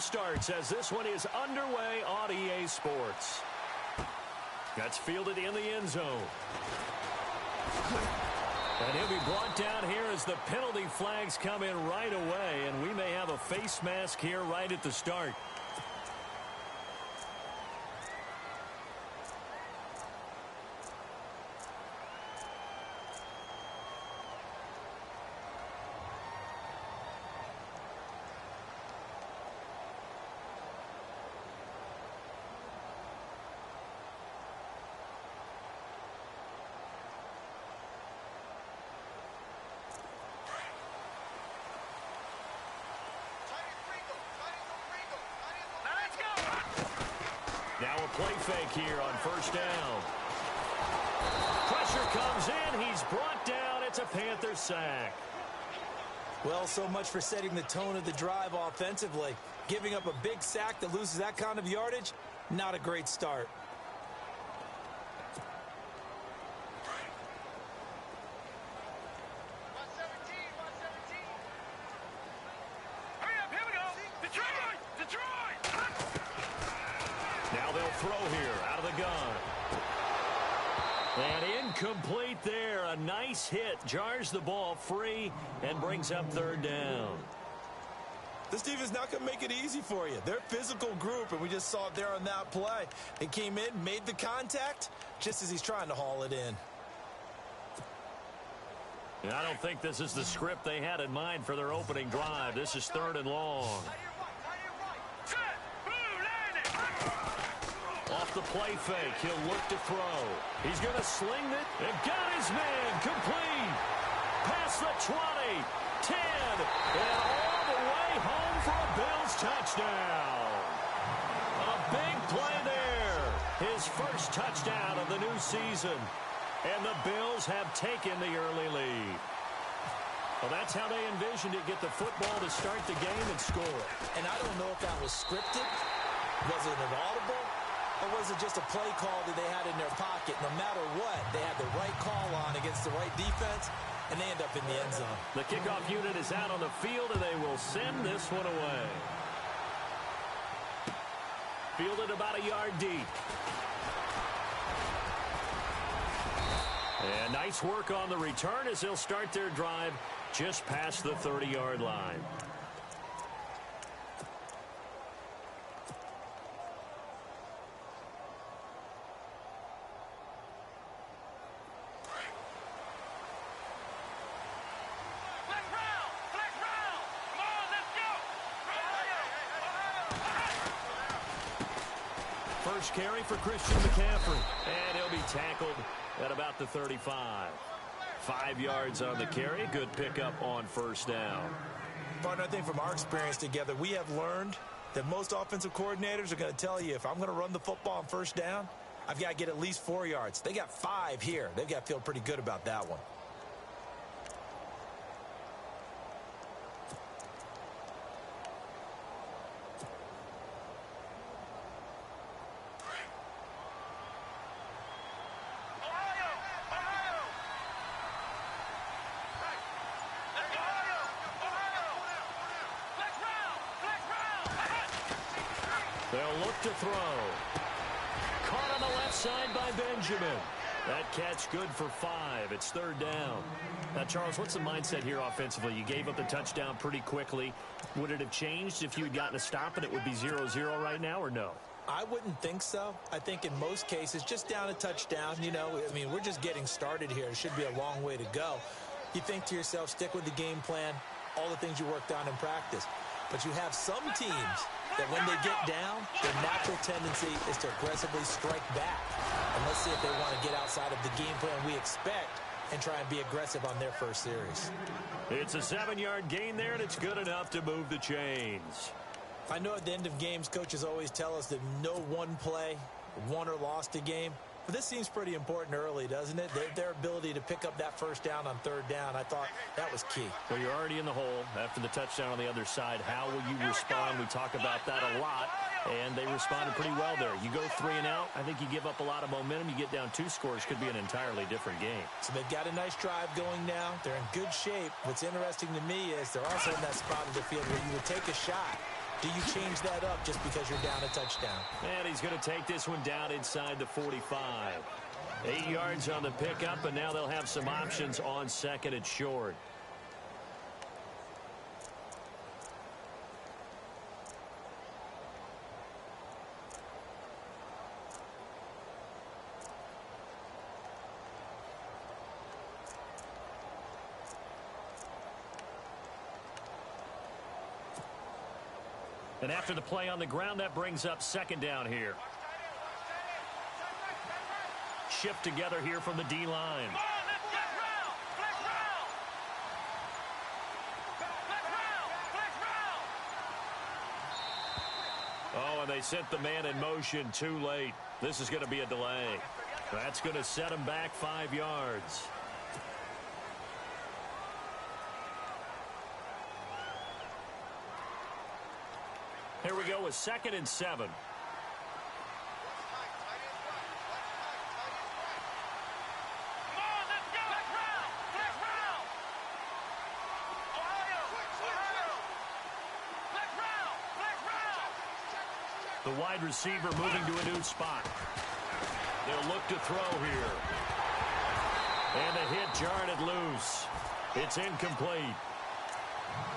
starts as this one is underway on EA Sports. That's fielded in the end zone. And he'll be brought down here as the penalty flags come in right away, and we may have a face mask here right at the start. Now a play fake here on first down. Pressure comes in. He's brought down. It's a Panther sack. Well, so much for setting the tone of the drive offensively. Giving up a big sack that loses that kind of yardage, not a great start. Now they'll throw here out of the gun. And incomplete there. A nice hit. Jars the ball free and brings up third down. This defense not going to make it easy for you. They're a physical group, and we just saw it there on that play. They came in, made the contact, just as he's trying to haul it in. And I don't think this is the script they had in mind for their opening drive. This is third and long. Off the play fake, he'll look to throw. He's going to sling it and got his man complete. Past the 20, 10, and all the way home for a Bills touchdown. A big play there. His first touchdown of the new season. And the Bills have taken the early lead. Well, that's how they envisioned it, get the football to start the game and score. And I don't know if that was scripted. Was it an audible? Or was it just a play call that they had in their pocket? No matter what, they had the right call on against the right defense, and they end up in the end zone. The kickoff unit is out on the field, and they will send this one away. Fielded about a yard deep. And nice work on the return as they'll start their drive just past the 30-yard line. First carry for Christian McCaffrey. And he'll be tackled at about the 35. 5 yards on the carry. Good pickup on first down. Partner, I think from our experience together, we have learned that most offensive coordinators are going to tell you, if I'm going to run the football on first down, I've got to get at least 4 yards. They got 5 here. They've got to feel pretty good about that one. They'll look to throw. Caught on the left side by Benjamin. That catch good for 5. It's third down. Now, Charles, what's the mindset here offensively? You gave up the touchdown pretty quickly. Would it have changed if you had gotten a stop and it would be 0-0 right now, or no? I wouldn't think so. I think in most cases, just down a touchdown, you know, I mean, we're just getting started here. It should be a long way to go. You think to yourself, stick with the game plan, all the things you worked on in practice. But you have some teams that when they get down, their natural tendency is to aggressively strike back. And let's see if they want to get outside of the game plan we expect and try and be aggressive on their first series. It's a 7-yard gain there, and it's good enough to move the chains. I know at the end of games, coaches always tell us that no one play won or lost a game. But this seems pretty important early, doesn't it? Their ability to pick up that first down on third down, I thought that was key. Well, you're already in the hole after the touchdown on the other side. How will you respond? We talk about that a lot, and they responded pretty well there. You go 3 and out, I think you give up a lot of momentum. You get down 2 scores, could be an entirely different game. So they've got a nice drive going now. They're in good shape. What's interesting to me is they're also in that spot of the field where you would take a shot do you change that up just because you're down a touchdown? And he's going to take this one down inside the 45. 8 yards on the pickup, and now they'll have some options on second and short. And after the play on the ground, that brings up second down here. Shift together here from the D-line. Oh, and they sent the man in motion too late. This is going to be a delay. That's going to set him back 5 yards. Here we go with 2nd and 7. The wide receiver moving to a new spot. They'll look to throw here. And the hit jarred it loose. It's incomplete.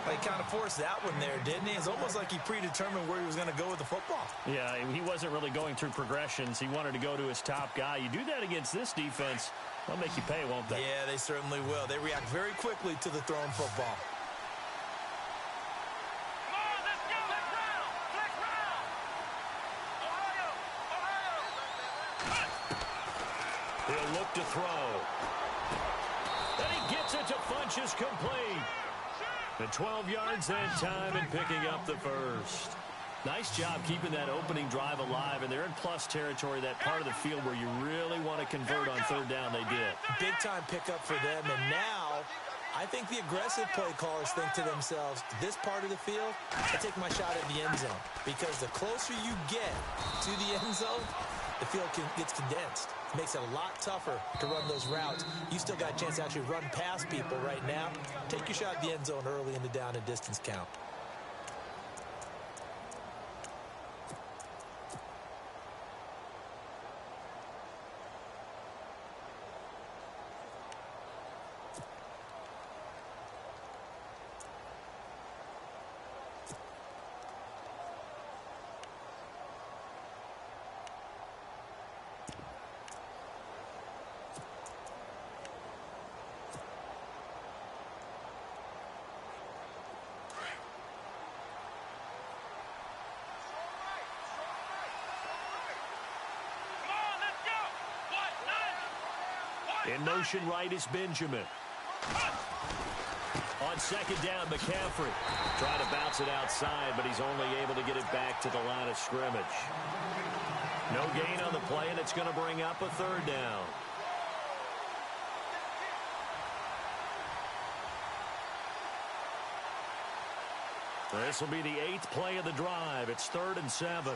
He kind of forced that one there, didn't he? It's almost like he predetermined where he was going to go with the football. Yeah, he wasn't really going through progressions. He wanted to go to his top guy. You do that against this defense, they'll make you pay, won't they? Yeah, they certainly will. They react very quickly to the thrown football. He'll look to throw. And he gets it to Funchess complete. The 12 yards that time and picking up the first. Nice job keeping that opening drive alive, and they're in plus territory, that part of the field where you really want to convert on third down. They did. Big-time pickup for them, and now I think the aggressive play callers think to themselves, this part of the field, I take my shot at the end zone, because the closer you get to the end zone, the field gets condensed. Makes it a lot tougher to run those routes. You still got a chance to actually run past people right now. Take your shot at the end zone early in the down and distance count. In motion right is Benjamin. On second down, McCaffrey. Trying to bounce it outside, but he's only able to get it back to the line of scrimmage. No gain on the play, and it's going to bring up a third down. This will be the 8th play of the drive. It's 3rd and 7.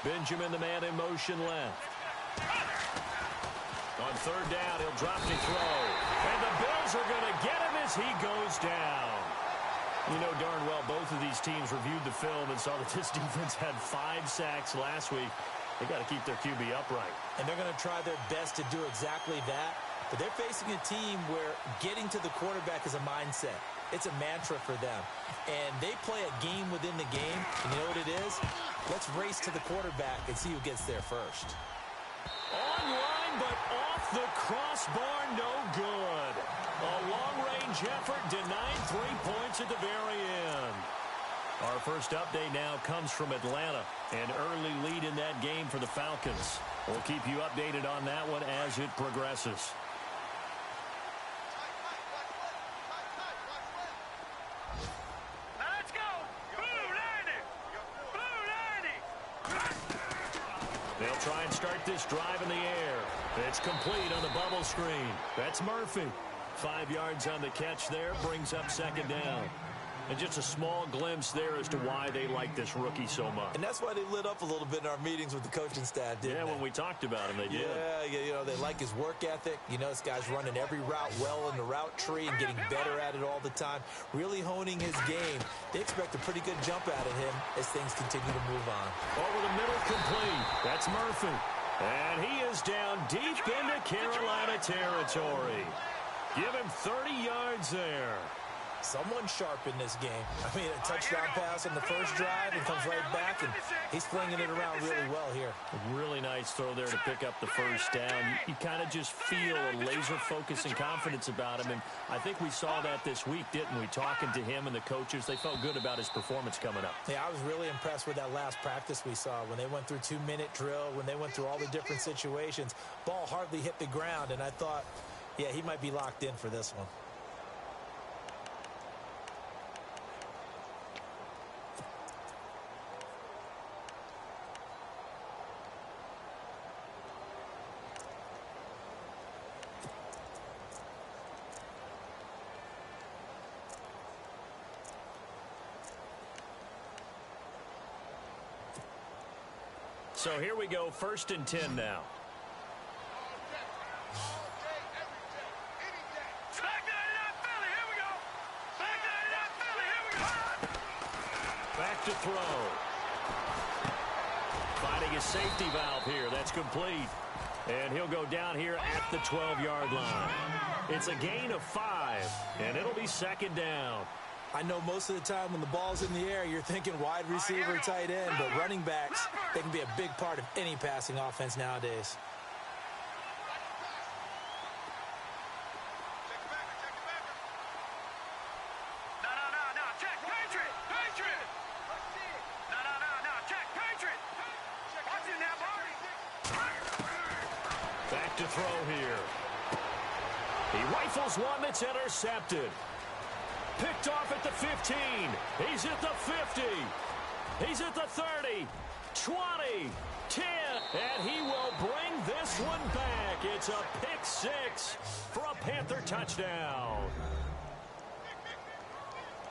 Benjamin, the man in motion left. On third down, he'll drop to throw. And the Bills are going to get him as he goes down. You know darn well both of these teams reviewed the film and saw that this defense had 5 sacks last week. They got to keep their QB upright. And they're going to try their best to do exactly that. But they're facing a team where getting to the quarterback is a mindset. It's a mantra for them. And they play a game within the game. And you know what it is? Let's race to the quarterback and see who gets there first. Online, but off the crossbar, no good. A long-range effort denied 3 points at the very end. Our first update now comes from Atlanta. An early lead in that game for the Falcons. We'll keep you updated on that one as it progresses. They'll try and start this drive in the air. It's complete on the bubble screen. That's Murphy. 5 yards on the catch there, brings up second down. And just a small glimpse there as to why they like this rookie so much. And that's why they lit up a little bit in our meetings with the coaching staff, didn't they? Yeah, when we talked about him, they did. Yeah, you know, they like his work ethic. You know, this guy's running every route well in the route tree and getting better at it all the time, really honing his game. They expect a pretty good jump out of him as things continue to move on. Over the middle, complete. That's Murphy. And he is down deep into Carolina territory. Give him 30 yards there. Someone sharp in this game. I mean, a touchdown pass on the first drive and comes right back, and he's flinging it around really well here. A really nice throw there to pick up the first down. You kind of just feel a laser focus and confidence about him, and I think we saw that this week, didn't we? Talking to him and the coaches, they felt good about his performance coming up. Yeah, I was really impressed with that last practice we saw when they went through 2-minute drill, when they went through all the different situations. Ball hardly hit the ground, and I thought, yeah, he might be locked in for this one. So here we go, 1st and 10 now. Back to throw. Finding his safety valve here. That's complete. And he'll go down here at the 12-yard line. It's a gain of 5, and it'll be 2nd down. I know most of the time when the ball's in the air, you're thinking wide receiver, tight end, but running backs, they can be a big part of any passing offense nowadays. Back to throw here. He rifles one that's intercepted. Picked off at the 15. He's at the 50. He's at the 30, 20, 10, and he will bring this one back. It's a pick 6 for a Panther touchdown.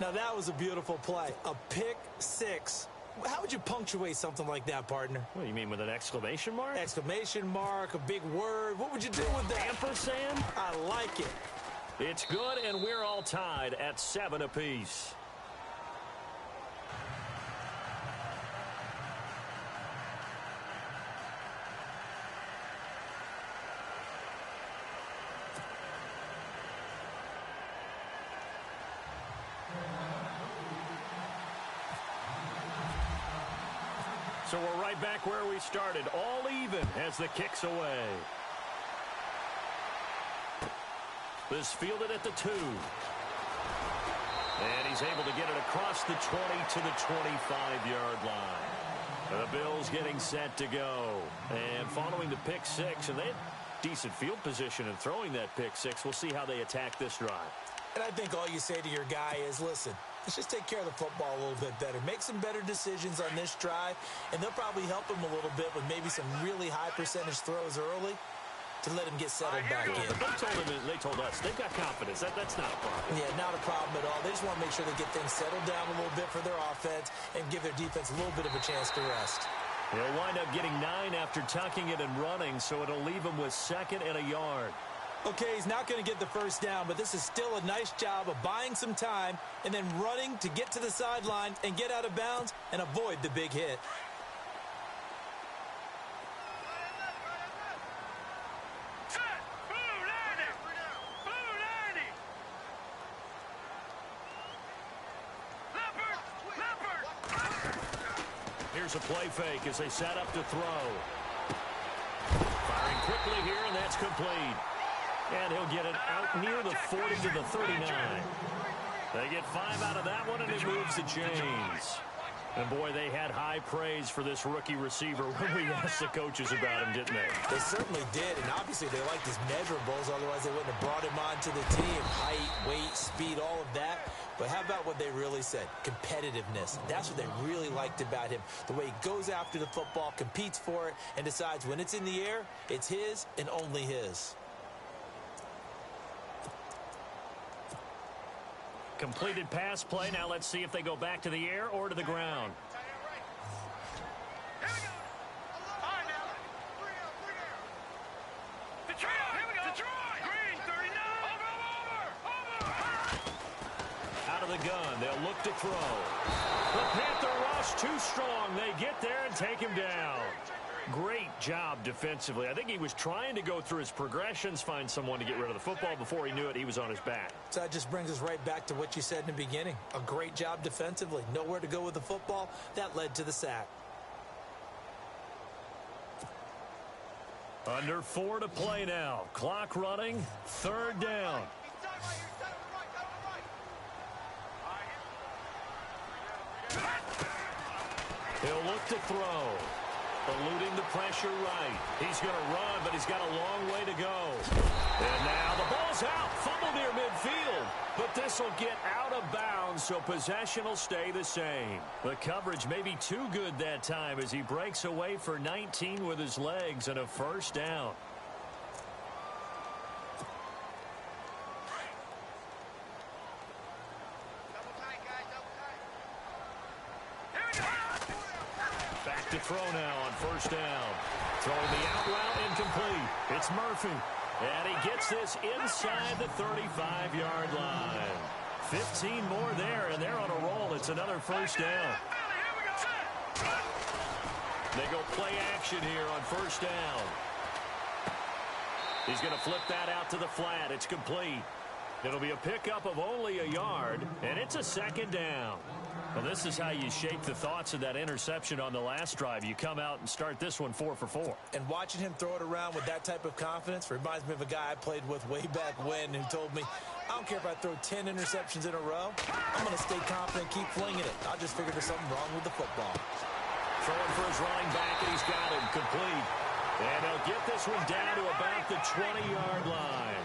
Now that was a beautiful play, a pick 6. How would you punctuate something like that, partner? What do you mean, with an exclamation mark? Exclamation mark, a big word. What would you do with that? Ampersand? I like it. It's good, and we're all tied at 7 apiece. So we're right back where we started, all even as the kick's away. This fielded at the 2. And he's able to get it across the 20 to the 25-yard line. The Bills getting set to go. And following the pick 6, and they had decent field position in throwing that pick 6. We'll see how they attack this drive. And I think all you say to your guy is, listen, let's just take care of the football a little bit better. Make some better decisions on this drive, and they'll probably help him a little bit with maybe some really high percentage throws early to let him get settled back in. They told us they've got confidence. That's not a problem. Yeah, not a problem at all. They just want to make sure they get things settled down a little bit for their offense and give their defense a little bit of a chance to rest. They'll wind up getting 9 after tucking it and running, so it'll leave him with 2nd and a yard. Okay, he's not going to get the first down, but this is still a nice job of buying some time and then running to get to the sideline and get out of bounds and avoid the big hit. Here's a play fake as they set up to throw. Firing quickly here, and that's complete. And he'll get it out near the 40 to the 39. They get 5 out of that one, and it moves the chains. And, boy, they had high praise for this rookie receiver when we asked the coaches about him, didn't they? They certainly did, and obviously they liked his measurables. Otherwise, they wouldn't have brought him onto the team. Height, weight, speed, all of that. But how about what they really said? Competitiveness. That's what they really liked about him. The way he goes after the football, competes for it, and decides when it's in the air, it's his and only his. Completed pass play. Now let's see if they go back to the air or to the ground. Out of the gun, they'll look to throw. The Panther rush too strong. They get there and take him down. Great job defensively. I think he was trying to go through his progressions, find someone to get rid of the football. Before he knew it, he was on his back. So that just brings us right back to what you said in the beginning. A great job defensively. Nowhere to go with the football. That led to the sack. Under 4 to play now. Clock running. 3rd down. He'll look to throw. Eluding the pressure right. He's going to run, but he's got a long way to go. And now the ball's out. Fumble near midfield. But this will get out of bounds, so possession will stay the same. The coverage may be too good that time as he breaks away for 19 with his legs and a 1st down. Back to throw now on 1st down. Throwing the out route incomplete. It's Murphy. And he gets this inside the 35-yard line. 15 more there, and they're on a roll. It's another 1st down. They go play action here on 1st down. He's going to flip that out to the flat. It's complete. It'll be a pickup of only a yard, and it's a 2nd down. Well, this is how you shape the thoughts of that interception on the last drive. You come out and start this one 4 for 4. And watching him throw it around with that type of confidence reminds me of a guy I played with way back when who told me, I don't care if I throw 10 interceptions in a row. I'm going to stay confident, keep flinging it. I just figured there's something wrong with the football. Throwing for his running back, and he's got him complete. And they'll get this one down to about the 20-yard line.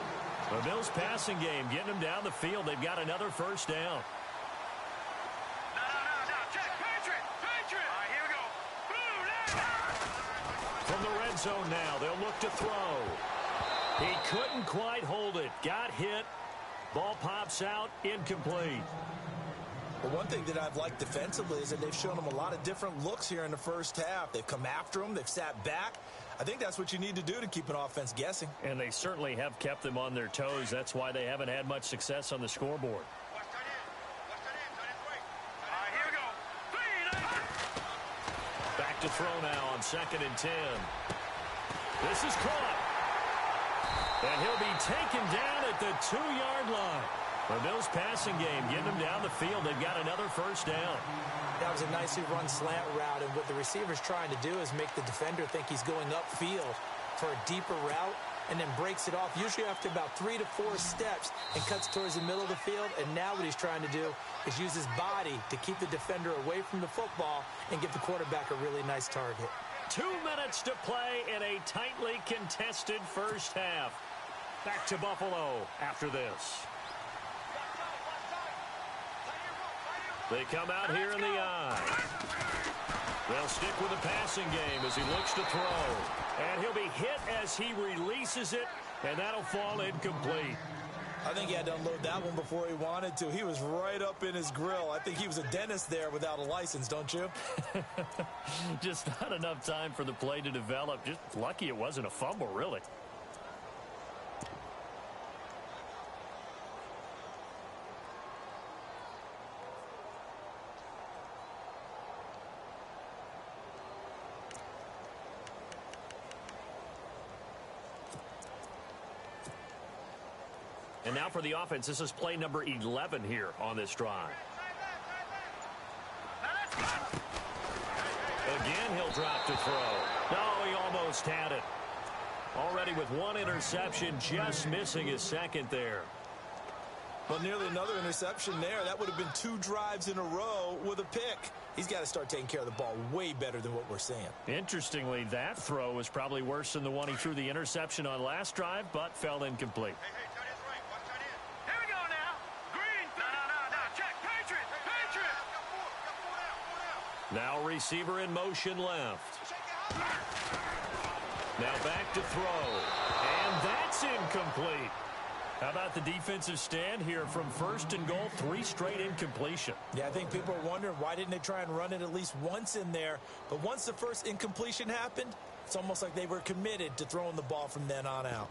The Bills passing game getting them down the field. They've got another 1st down. From the red zone now, they'll look to throw. He couldn't quite hold it. Got hit. Ball pops out. Incomplete. Well, one thing that I've liked defensively is that they've shown him a lot of different looks here in the 1st half. They've come after him. They've sat back. I think that's what you need to do to keep an offense guessing. And they certainly have kept them on their toes. That's why they haven't had much success on the scoreboard. Back to throw now on 2nd and 10. This is caught. And he'll be taken down at the 2-yard line. The Bills passing game getting them down the field. They've got another 1st down. That was a nicely run slant route, and what the receiver's trying to do is make the defender think he's going upfield for a deeper route and then breaks it off, usually after about 3 to 4 steps, and cuts towards the middle of the field. And now what he's trying to do is use his body to keep the defender away from the football and give the quarterback a really nice target. 2 minutes to play in a tightly contested 1st half. Back to Buffalo after this. They come out here in the eye. They'll stick with the passing game as he looks to throw. And he'll be hit as he releases it, and that'll fall incomplete. I think he had to unload that one before he wanted to. He was right up in his grill. I think he was a dentist there without a license, don't you? Just not enough time for the play to develop. Just lucky it wasn't a fumble, really. And now for the offense, this is play number 11 here on this drive. Again, he'll drop to throw. No, he almost had it. Already with 1 interception, just missing his 2nd there. But nearly another interception there. That would have been 2 drives in a row with a pick. He's got to start taking care of the ball way better than what we're seeing. Interestingly, that throw was probably worse than the one he threw the interception on last drive, but fell incomplete. Now receiver in motion left. Now back to throw. And that's incomplete. How about the defensive stand here from 1st and goal, 3 straight incompletion? Yeah, I think people are wondering why didn't they try and run it at least once in there. But once the first incompletion happened, it's almost like they were committed to throwing the ball from then on out.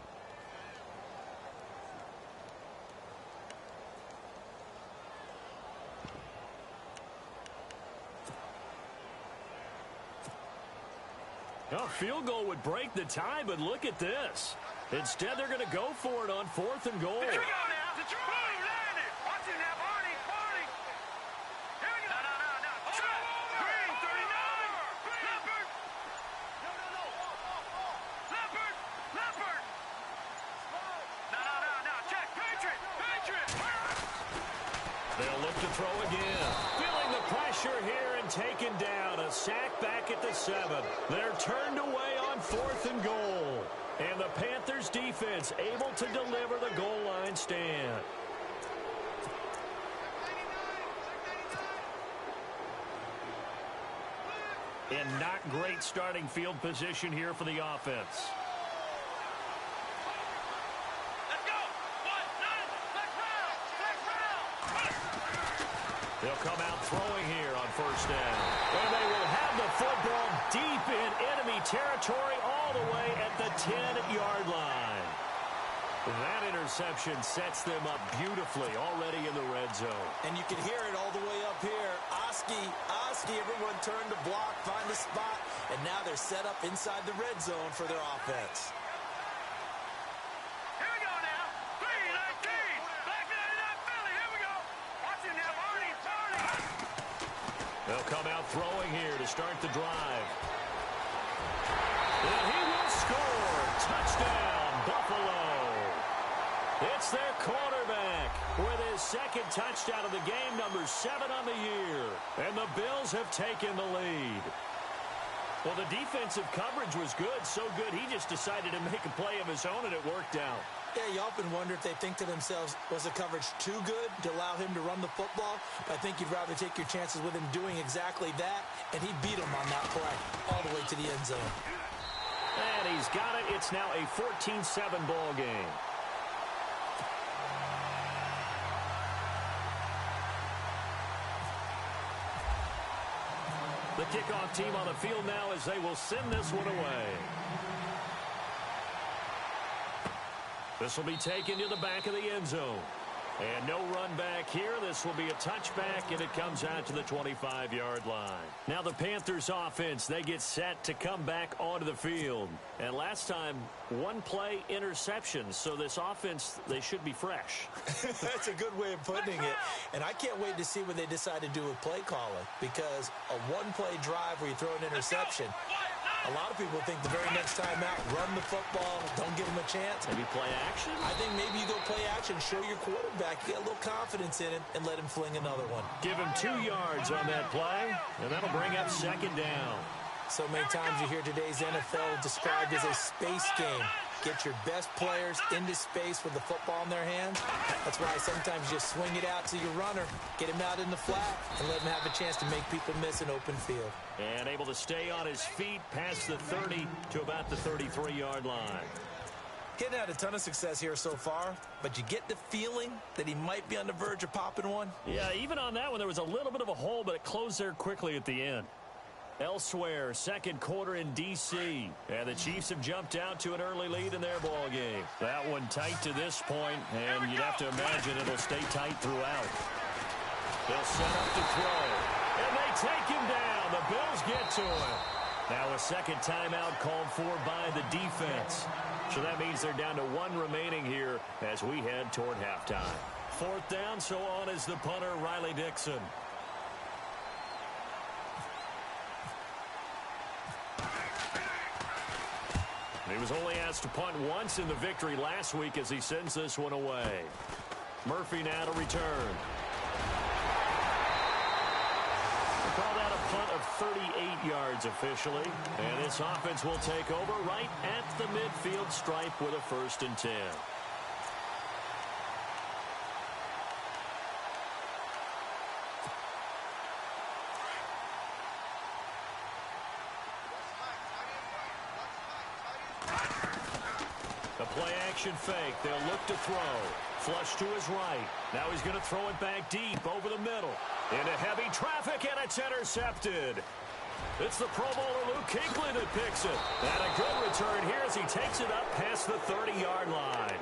A field goal would break the tie, but look at this. Instead, they're going to go for it on 4th and goal. Here we go now. Watch it now, Barney. Here we go. No. Green, 39. Leopard. Leopard. No. Check. Patriot. They'll look to throw again. Feeling the pressure here and taken down. A sack back at the 7. They're turned away on 4th and goal. And the Panthers defense able to deliver the goal line stand. And not great starting field position here for the offense. Let's go. 1-9. Let's round. They'll come out throwing here on 1st down. And they will have the football deep in enemy territory all the way at the 10-yard line. That interception sets them up beautifully already in the red zone. And you can hear it all the way up here. Oski, everyone turned to block, find a spot, and now they're set up inside the red zone for their offense. Here we go now. 3-19. Black 99 Philly. Here we go. Watch it now, Barney. They'll come out throwing here to start the drive. And he will score. Touchdown, Buffalo. It's their quarterback with his 2nd touchdown of the game, number 7 on the year. And the Bills have taken the lead. Well, the defensive coverage was good, so good he just decided to make a play of his own, and it worked out. Yeah, you often wonder if they think to themselves, was the coverage too good to allow him to run the football? But I think you'd rather take your chances with him doing exactly that, and he beat him on that play all the way to the end zone. And he's got it. It's now a 14-7 ball game. The kickoff team on the field now as they will send this one away. This will be taken to the back of the end zone. And no run back here. This will be a touchback, and it comes out to the 25-yard line. Now the Panthers offense, they get set to come back onto the field. And last time, 1 play interception. So this offense, they should be fresh. That's a good way of putting it. And I can't wait to see what they decide to do with play calling. Because a 1-play drive where you throw an interception, a lot of people think the very next time out, run the football, don't give them a chance. Maybe play action? I think maybe you go play action, show your quarterback, get a little confidence in him, and let him fling another one. Give him 2 yards on that play, and that'll bring up 2nd down. So many times you hear today's NFL described as a space game. Get your best players into space with the football in their hands. That's why sometimes you just swing it out to your runner, get him out in the flat, and let him have a chance to make people miss an open field. And able to stay on his feet past the 30 to about the 33-yard line. He's had a ton of success here so far, but you get the feeling that he might be on the verge of popping one. Yeah, even on that one, there was a little bit of a hole, but it closed there quickly at the end. Elsewhere, 2nd quarter in D.C., and the Chiefs have jumped out to an early lead in their ball game. That one tight to this point, and you'd have to imagine it'll stay tight throughout. They'll set up to throw, and they take him down. The Bills get to him. Now a 2nd timeout called for by the defense. So that means they're down to 1 remaining here as we head toward halftime. 4th down, so on is the punter, Riley Dixon. He was only asked to punt once in the victory last week as he sends this one away. Murphy now to return. We'll call that a punt of 38 yards officially. And this offense will take over right at the midfield stripe with a 1st and 10. The play action fake. They'll look to throw. Flush to his right. Now he's going to throw it back deep over the middle. Into heavy traffic, and it's intercepted. It's the Pro Bowler Luke Kuechly that picks it. And a good return here as he takes it up past the 30-yard line.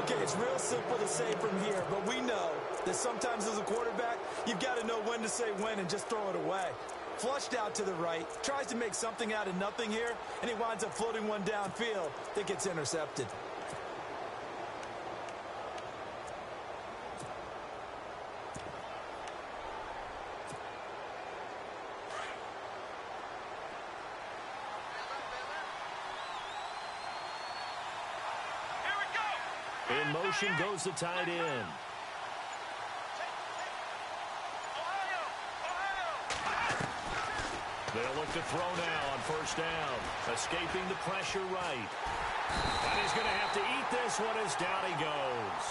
Okay, it's real simple to say from here, but we know that sometimes as a quarterback, you've got to know when to say when and just throw it away. Flushed out to the right, tries to make something out of nothing here, and he winds up floating one downfield that gets intercepted. In motion goes the tight end. They'll look to throw now on first down. Escaping the pressure right. And he's going to have to eat this one as down he goes.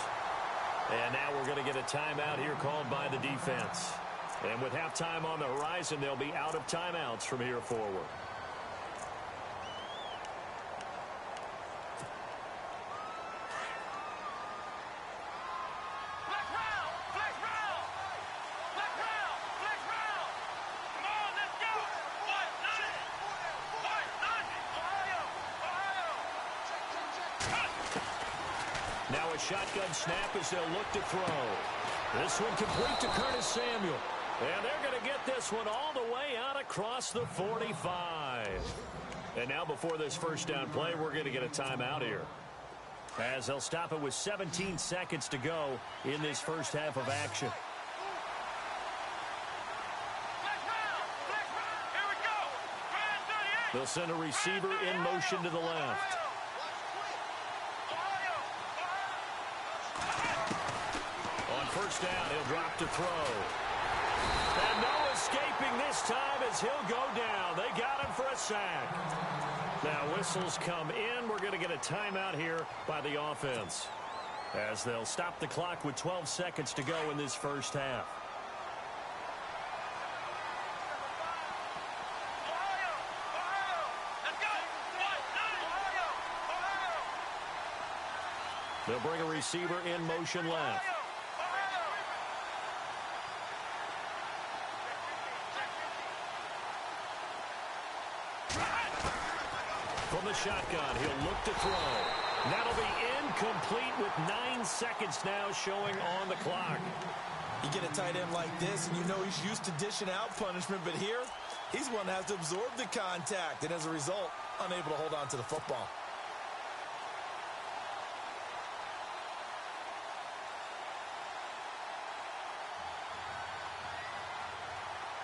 And now we're going to get a timeout here called by the defense. And with halftime on the horizon, they'll be out of timeouts from here forward. Now a shotgun snap as they'll look to throw. This one complete to Curtis Samuel. And they're going to get this one all the way out across the 45. And now before this first down play, we're going to get a timeout here, as they'll stop it with 17 seconds to go in this first half of action. They'll send a receiver in motion to the left. On first down, he'll drop to throw. And no escaping this time as he'll go down. They got him for a sack. Now whistles come in. We're going to get a timeout here by the offense, as they'll stop the clock with 12 seconds to go in this first half. They'll bring a receiver in motion left. From the shotgun, he'll look to throw. That'll be incomplete with 9 seconds now showing on the clock. You get a tight end like this, and you know he's used to dishing out punishment, but here, he's one that has to absorb the contact, and as a result, unable to hold on to the football.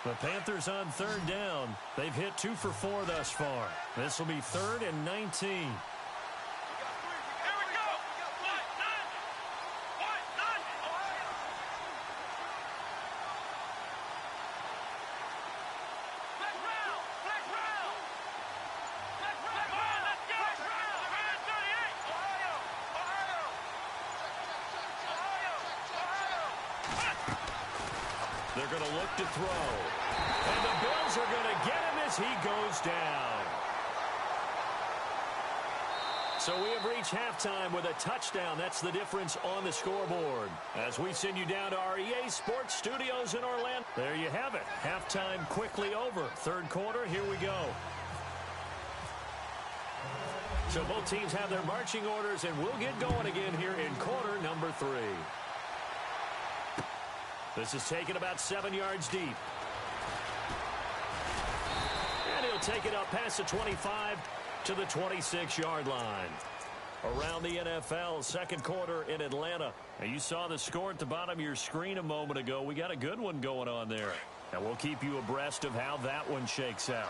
The Panthers on third down. They've hit 2 for 4 thus far. This will be 3rd and 19. They're going to look to throw. And the Bills are going to get him as he goes down. So we have reached halftime with a touchdown. That's the difference on the scoreboard, as we send you down to our EA Sports Studios in Orlando. There you have it. Halftime quickly over. Third quarter, here we go. So both teams have their marching orders, and we'll get going again here in quarter number 3. This is taken about 7 yards deep. And he'll take it up past the 25 to the 26-yard line. Around the NFL, second quarter in Atlanta. And you saw the score at the bottom of your screen a moment ago. We got a good one going on there. And we'll keep you abreast of how that one shakes out.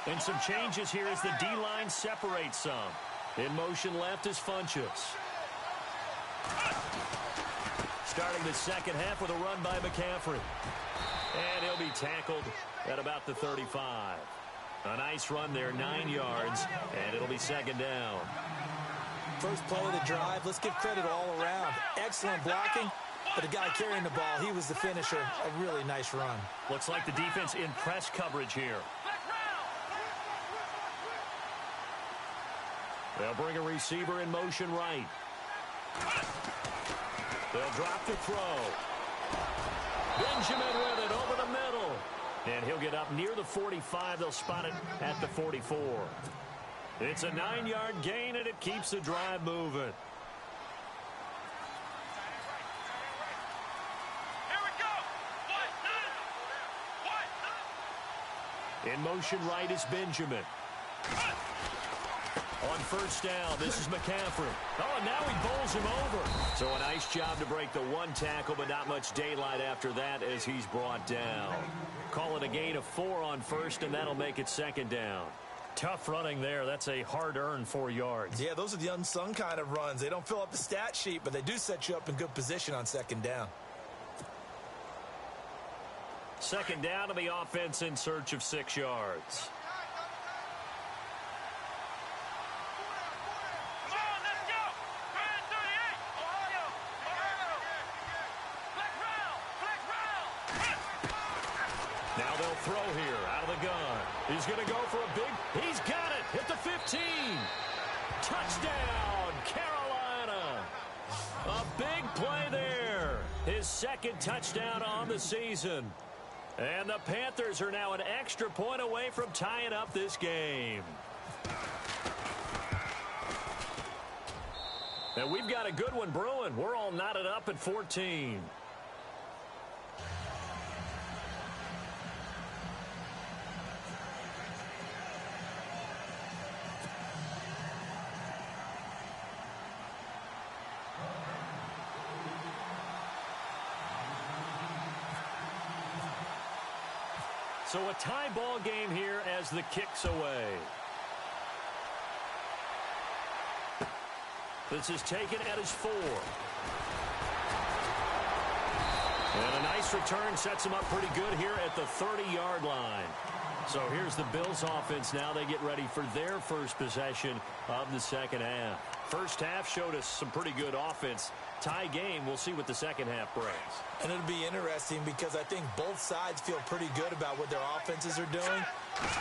And some changes here as the D-line separates some. In motion left is Funchess. Starting the second half with a run by McCaffrey. And he'll be tackled at about the 35. A nice run there, 9 yards, and it'll be second down. First play of the drive, let's give credit all around. Excellent blocking, but the guy carrying the ball, he was the finisher. A really nice run. Looks like the defense in press coverage here. They'll bring a receiver in motion right. They'll drop the throw. Benjamin with it over the middle. And he'll get up near the 45. They'll spot it at the 44. It's a 9-yard gain, and it keeps the drive moving. In motion right is Benjamin. On first down, this is McCaffrey. Oh, and now he bowls him over. So a nice job to break the one tackle, but not much daylight after that as he's brought down. Call it a gain of 4 on first, and that'll make it second down. Tough running there. That's a hard-earned 4 yards. Yeah, those are the unsung kind of runs. They don't fill up the stat sheet, but they do set you up in good position on second down. Second down to the offense in search of 6 yards. Now they'll throw here out of the gun. He's going to go for a big. He's got it. Hit the 15. Touchdown, Carolina. A big play there. His second touchdown on the season. And the Panthers are now an extra point away from tying up this game. And we've got a good one brewing. We're all knotted up at 14. So a tie ball game here as the kick's away. This is taken at his 4. And a nice return sets him up pretty good here at the 30-yard line. So here's the Bills offense now. They get ready for their first possession of the second half. First half showed us some pretty good offense. Tie game, we'll see what the second half brings. And it'll be interesting because I think both sides feel pretty good about what their offenses are doing.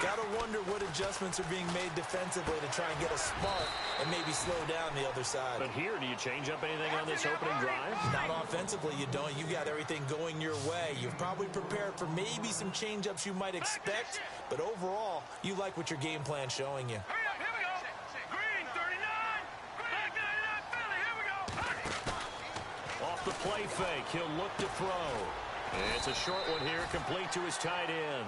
Got to wonder what adjustments are being made defensively to try and get a spark and maybe slow down the other side. But here, do you change up anything on this opening drive? Not offensively, you don't. You got everything going your way. You've probably prepared for maybe some change-ups you might expect, but overall, you like what your game plan's showing you. Hurry up, here we go. Green 39. Black 99 Philly, here we go. Off the play fake, he'll look to throw. It's a short one here, complete to his tight end.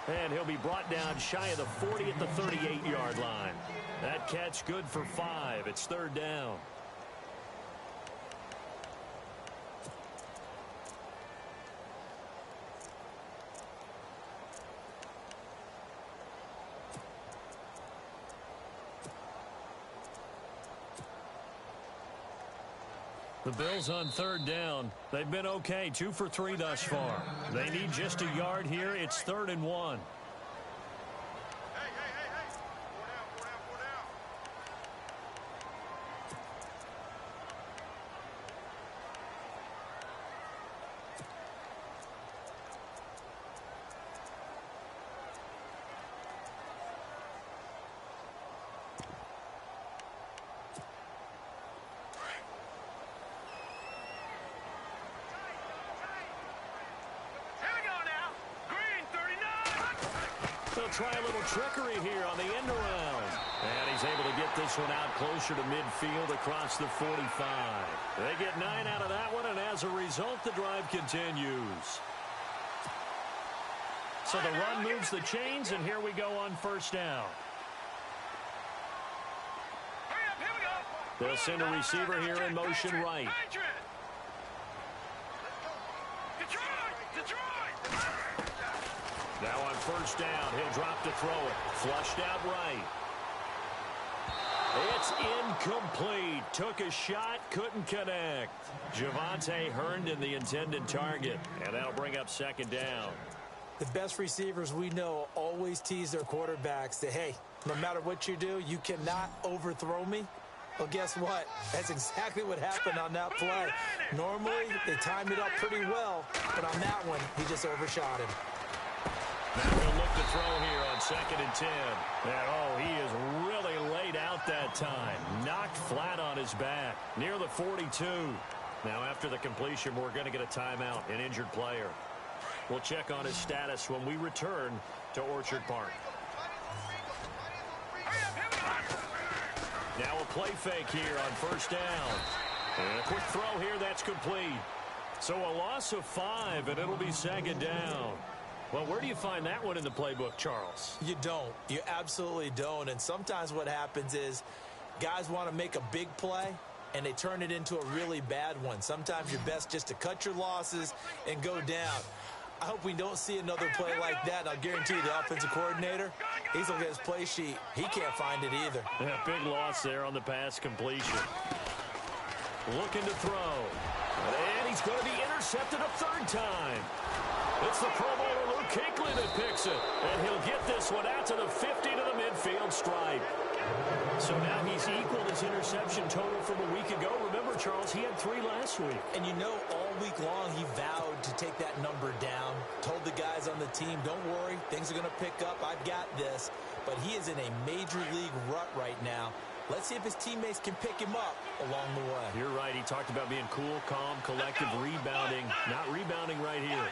And he'll be brought down shy of the 40 at the 38-yard line. That catch good for 5. It's third down. The Bills on third down. They've been okay, 2 for 3 thus far. They need just a yard here. It's 3rd and 1. Hey. 4 down. They'll try a little trickery here on the end around. And he's able to get this one out closer to midfield across the 45. They get 9 out of that one, and as a result, the drive continues. So the run moves the chains, and here we go on first down. Hurry up, here we go. They'll send a receiver here in motion right. Detroit. Now on first down, he'll drop to throw it. Flushed out right. It's incomplete. Took a shot, couldn't connect. Javonte Herndon, the intended target. And that'll bring up second down. The best receivers we know always tease their quarterbacks that, hey, no matter what you do, you cannot overthrow me. Well, guess what? That's exactly what happened on that play. Normally, they timed it up pretty well, but on that one, he just overshot him. Now he'll look to throw here on 2nd and 10. And, oh, he is really laid out that time. Knocked flat on his back near the 42. Now after the completion, we're going to get a timeout, an injured player. We'll check on his status when we return to Orchard Park. Now a play fake here on 1st down. And a quick throw here, that's complete. So a loss of 5, and it'll be 2nd down. Well, where do you find that one in the playbook, Charles? You don't. You absolutely don't. And sometimes what happens is guys want to make a big play, and they turn it into a really bad one. Sometimes you're best just to cut your losses and go down. I hope we don't see another play like that. I'll guarantee you the offensive coordinator, he's looking at his play sheet. He can't find it either. Yeah, big loss there on the pass completion. Looking to throw. And he's going to be intercepted a 3rd time. It's the Pro Bowler Luke Kuechly that picks it. And he'll get this one out to the 50 to the midfield stripe. So now he's equaled his interception total from a week ago. Remember, Charles, he had 3 last week. And you know, all week long he vowed to take that number down. Told the guys on the team, don't worry, things are going to pick up. I've got this. But he is in a major league rut right now. Let's see if his teammates can pick him up along the way. You're right. He talked about being cool, calm, collective, rebounding. Not rebounding right here.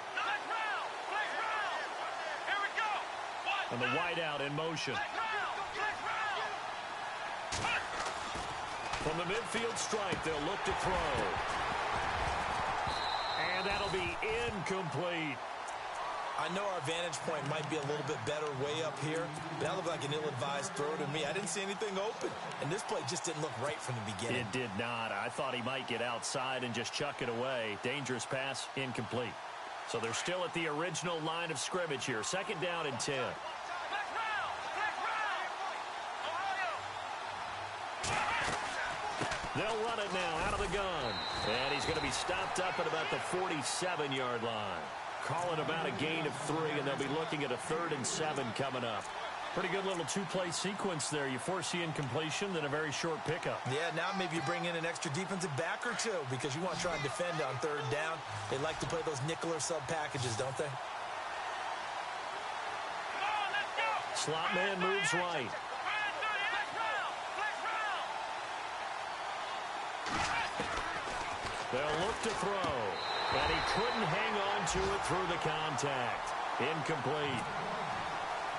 And the wideout in motion. From the midfield stripe, they'll look to throw. And that'll be incomplete. I know our vantage point might be a little bit better way up here, but that looked like an ill-advised throw to me. I didn't see anything open, and this play just didn't look right from the beginning. It did not. I thought he might get outside and just chuck it away. Dangerous pass, incomplete. So they're still at the original line of scrimmage here. 2nd down and 10. They'll run it now out of the gun. And he's going to be stopped up at about the 47-yard line. Calling about a gain of 3, and they'll be looking at a 3rd and 7 coming up. Pretty good little 2-play sequence there. You force the incompletion, then a very short pickup. Yeah, now maybe you bring in an extra defensive back or 2 because you want to try and defend on 3rd down. They like to play those nickel or sub packages, don't they? Slot man moves right. They'll look to throw. And he couldn't hang on to it through the contact. Incomplete.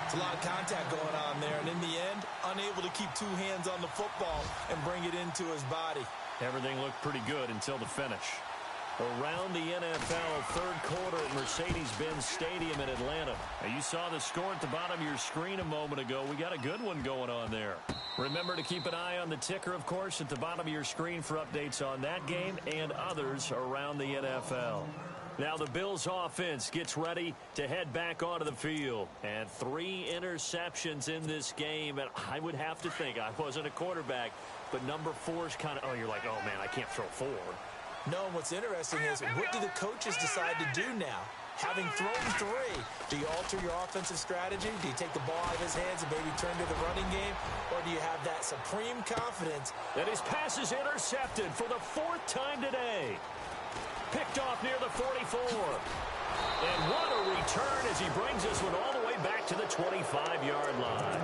It's a lot of contact going on there, and in the end, unable to keep 2 hands on the football and bring it into his body. Everything looked pretty good until the finish. Around the NFL, 3rd quarter at Mercedes-Benz Stadium in Atlanta. Now, you saw the score at the bottom of your screen a moment ago. We got a good one going on there. Remember to keep an eye on the ticker, of course, at the bottom of your screen for updates on that game and others around the NFL. Now the Bills offense gets ready to head back onto the field. And 3 interceptions in this game. And I would have to think, I wasn't a quarterback, but number 4 is kind of, oh, you're like, oh, man, I can't throw 4. No, what's interesting is, what do the coaches decide to do now? Having thrown 3, do you alter your offensive strategy? Do you take the ball out of his hands and maybe turn to the running game? Or do you have that supreme confidence? And his pass is intercepted for the 4th time today. Picked off near the 44. And what a return as he brings this one all the way back to the 25-yard line.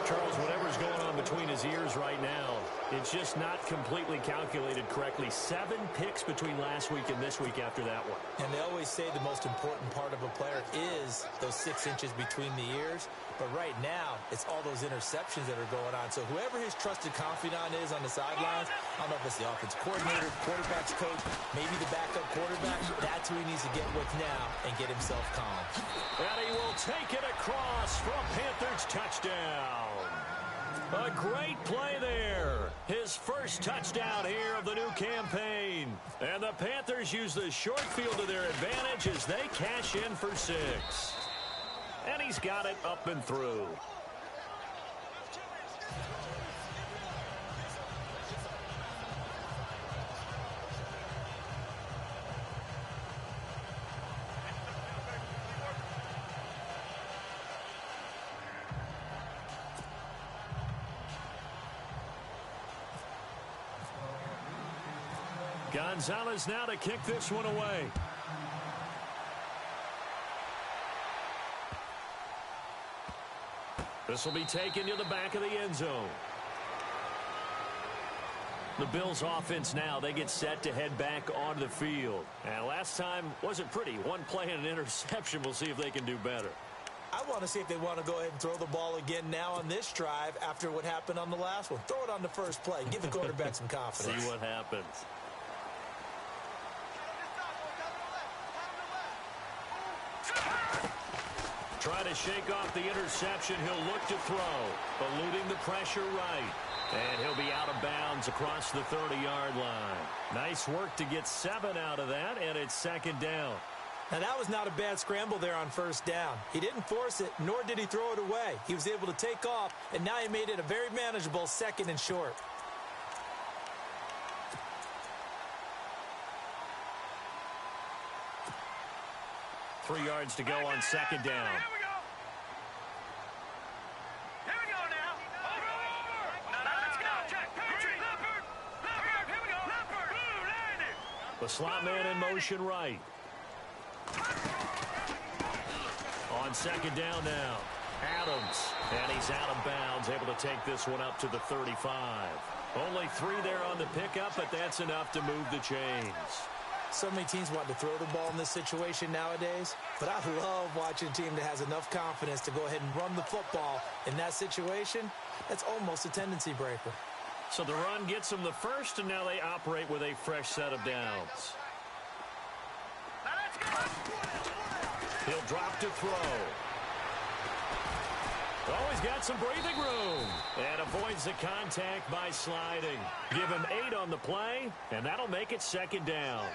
Charles, whatever's going on between his ears right now, it's just not completely calculated correctly. 7 picks between last week and this week after that one. And they always say the most important part of a player is those 6 inches between the ears. But right now, it's all those interceptions that are going on. So whoever his trusted confidant is on the sidelines, I don't know if it's the offensive coordinator, quarterback's coach, maybe the backup quarterback, that's who he needs to get with now and get himself calm. And he will take it across for a Panthers touchdown. A great play there. His first touchdown here of the new campaign. And the Panthers use the short field to their advantage as they cash in for 6. And he's got it up and through. Gonzalez now to kick this one away. This will be taken to the back of the end zone. The Bills offense now, they get set to head back onto the field. And last time wasn't pretty. One play and an interception. We'll see if they can do better. I want to see if they want to go ahead and throw the ball again now on this drive after what happened on the last one. Throw it on the first play. Give the quarterback some confidence. See what happens. Try to shake off the interception. He'll look to throw, eluding the pressure right. And he'll be out of bounds across the 30-yard line. Nice work to get 7 out of that, and it's second down. Now, that was not a bad scramble there on first down. He didn't force it, nor did he throw it away. He was able to take off, and now he made it a very manageable second and short. Three yards to go on second down. The slot man in motion right. On second down now. Adams. And he's out of bounds, able to take this one up to the 35. Only 3 there on the pickup, but that's enough to move the chains. So many teams want to throw the ball in this situation nowadays, but I love watching a team that has enough confidence to go ahead and run the football in that situation. That's almost a tendency breaker. So the run gets them the first, and now they operate with a fresh set of downs. He'll drop to throw. Oh, he's got some breathing room. And avoids the contact by sliding. Give him 8 on the play, and that'll make it second down.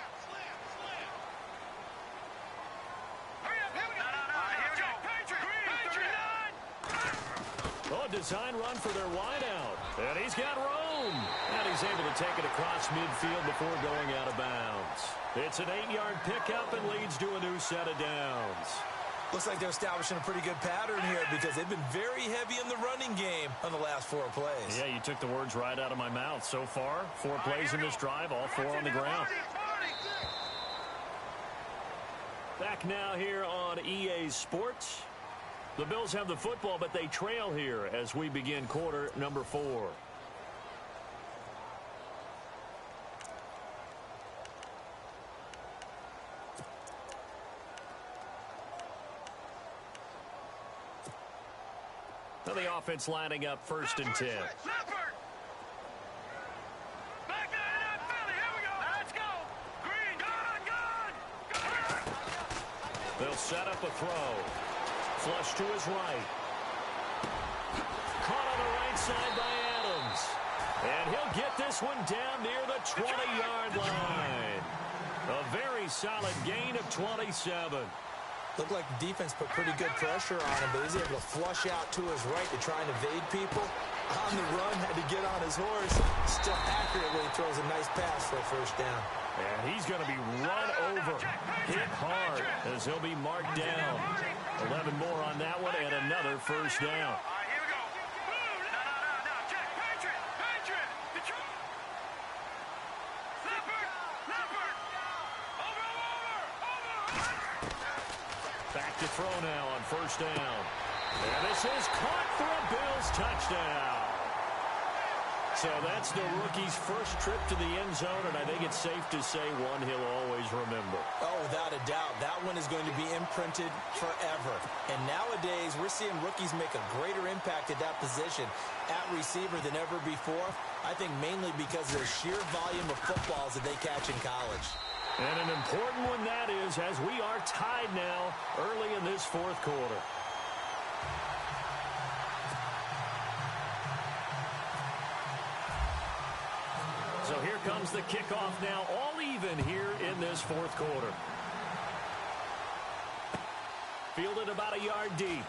Oh, design run for their wideout. And he's got room. And he's able to take it across midfield before going out of bounds. It's an 8-yard pickup and leads to a new set of downs. Looks like they're establishing a pretty good pattern here because they've been very heavy in the running game on the last 4 plays. Yeah, you took the words right out of my mouth. So far, 4 plays in this drive, all 4 on the ground. Back now here on EA Sports. The Bills have the football, but they trail here as we begin quarter number 4. Now the offense lining up first and 10. They'll set up a throw. Flush to his right. Caught on the right side by Adams. And he'll get this one down near the 20-yard line. A very solid gain of 27. Looked like the defense put pretty good pressure on him, but he's able to flush out to his right to try and evade people. On the run, had to get on his horse. Still accurately throws a nice pass for a first down. And he's going to be run over, hit hard, as he'll be marked down. 11 more on that one, and another first down. Back to throw now on first down. And this is caught for a Bills touchdown. So that's the rookie's first trip to the end zone, and I think it's safe to say one he'll always remember. Oh, without a doubt. That one is going to be imprinted forever. And nowadays, we're seeing rookies make a greater impact at that position at receiver than ever before. I think mainly because of the sheer volume of footballs that they catch in college. And an important one that is, as we are tied now early in this fourth quarter. So here comes the kickoff now, all even here in this fourth quarter. Fielded about a yard deep.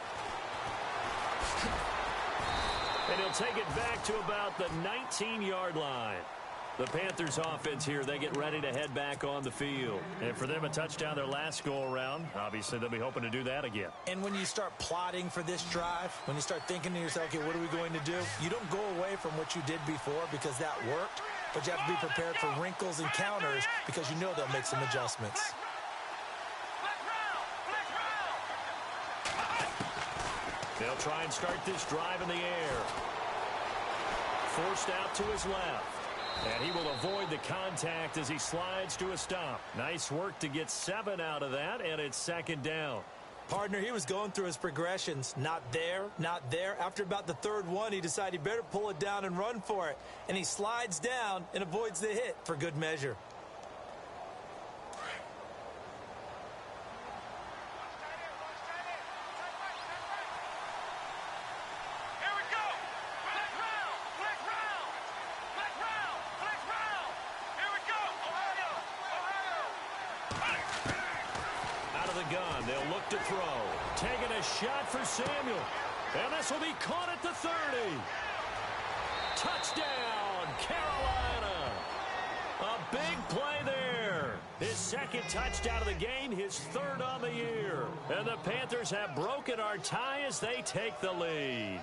And he'll take it back to about the 19-yard line. The Panthers offense here, they get ready to head back on the field. And for them, a touchdown their last go-around. Obviously, they'll be hoping to do that again. And when you start plotting for this drive, when you start thinking to yourself, okay, what are we going to do? You don't go away from what you did before because that worked, but you have to be prepared for wrinkles and counters because you know they'll make some They'll try and start this drive in the air. Forced out to his left. And he will avoid the contact as he slides to a stop. Nice work to get 7 out of that, and it's second down. Partner, he was going through his progressions. Not there, not there. After about the third one, he decided he better pull it down and run for it. And he slides down and avoids the hit for good measure. Gun. They'll look to throw. Taking a shot for Samuel. And this will be caught at the 30. Touchdown, Carolina. A big play there. His second touchdown of the game, his third on the year. And the Panthers have broken our tie as they take the lead.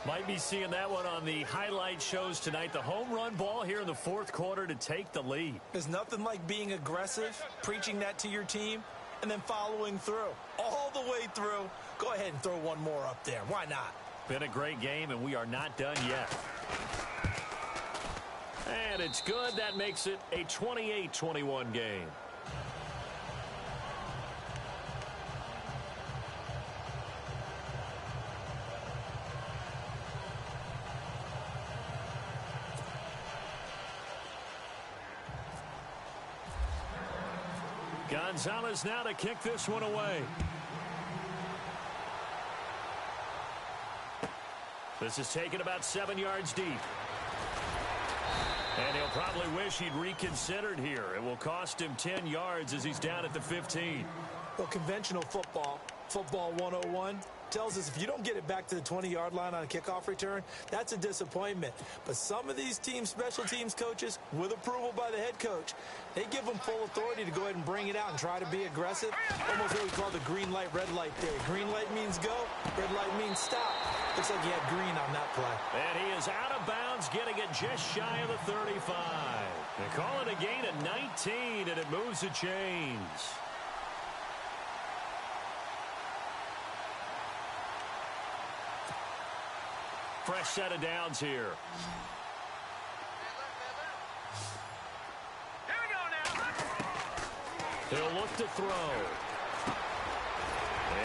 Might be seeing that one on the highlight shows tonight. The home run ball here in the fourth quarter to take the lead. There's nothing like being aggressive, preaching that to your team, and then following through. All the way through. Go ahead and throw one more up there. Why not? Been a great game, and we are not done yet. And it's good. That makes it a 28-21 game. Gonzalez now to kick this one away. This is taken about 7 yards deep. And he'll probably wish he'd reconsidered here. It will cost him 10 yards as he's down at the 15. Well, conventional football 101, tells us if you don't get it back to the 20-yard line on a kickoff return, that's a disappointment. But some of these teams, special teams coaches, with approval by the head coach, they give them full authority to go ahead and bring it out and try to be aggressive. Almost what we call the green light, red light theory. Green light means go, red light means stop. Looks like he had green on that play. And he is out of bounds, getting it just shy of the 35. They call it a gain of 19, and it moves the chains. Fresh set of downs here. Here we go now. He'll look to throw.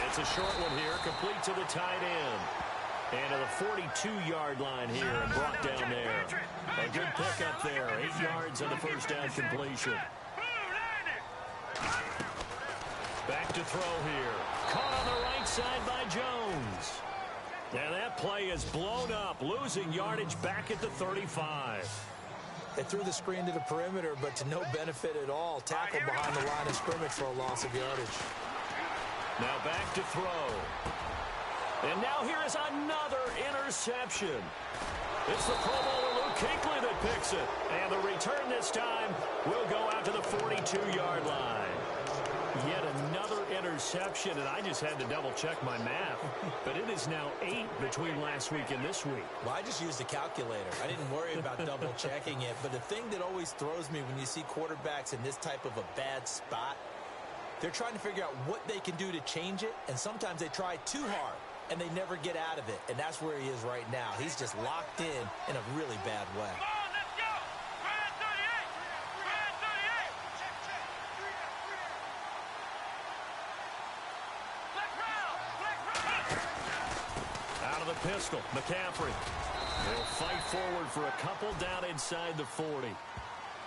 It's a short one here, complete to the tight end. And to the 42-yard line here and brought down there. A good pickup there. 8 yards on the first down completion. Back to throw here. Caught on the right side by Jones. And that play is blown up, losing yardage back at the 35. They threw the screen to the perimeter, but to no benefit at all. Tackled behind the line of scrimmage for a loss of yardage. Now back to throw. And now here is another interception. It's the Pro Bowler Luke Kuechly that picks it. And the return this time will go out to the 42-yard line. Yet another interception, and I just had to double-check my math. But it is now 8 between last week and this week. Well, I just used a calculator. I didn't worry about double-checking it. But the thing that always throws me when you see quarterbacks in this type of a bad spot, they're trying to figure out what they can do to change it, and sometimes they try too hard, and they never get out of it. And that's where he is right now. He's just locked in a really bad way. Pistol, McCaffrey. They'll fight forward for a couple down inside the 40.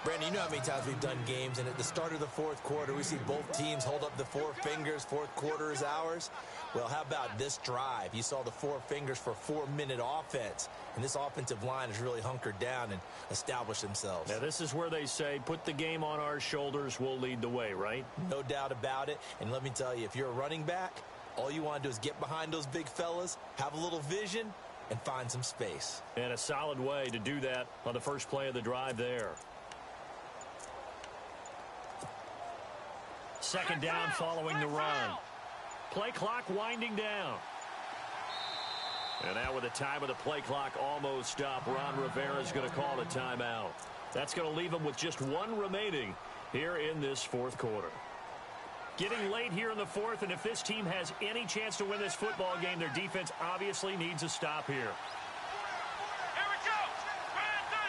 Brandon, you know how many times we've done games, and at the start of the fourth quarter, we see both teams hold up the four fingers. Fourth quarter is ours. Well, how about this drive? You saw the four fingers for a 4-minute offense, and this offensive line has really hunkered down and established themselves. Now, this is where they say, put the game on our shoulders, we'll lead the way, right? No doubt about it, and let me tell you, if you're a running back, all you want to do is get behind those big fellas, have a little vision, and find some space. And a solid way to do that on the first play of the drive there. Second down following the run. Play clock winding down. And now with the time of the play clock almost up, Ron Rivera is going to call a timeout. That's going to leave him with just one remaining here in this fourth quarter. Getting late here in the fourth, and if this team has any chance to win this football game, their defense obviously needs a stop here. Here we go. Brand 38.